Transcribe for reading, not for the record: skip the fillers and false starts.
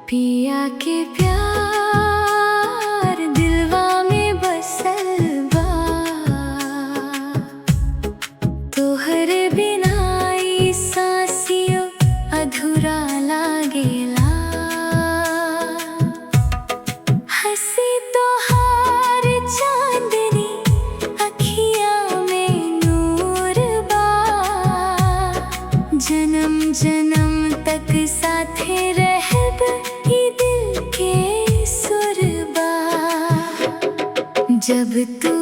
पिया के प्यार दिलवा में बसल बा, तोहरे बिना ई सांसियो अधूरा लागेला। हंसी तोहार चांदनी अखिया में नूर बा, जन्म जन्म तक साथे रहब ई दिल के सुर बा। जब तू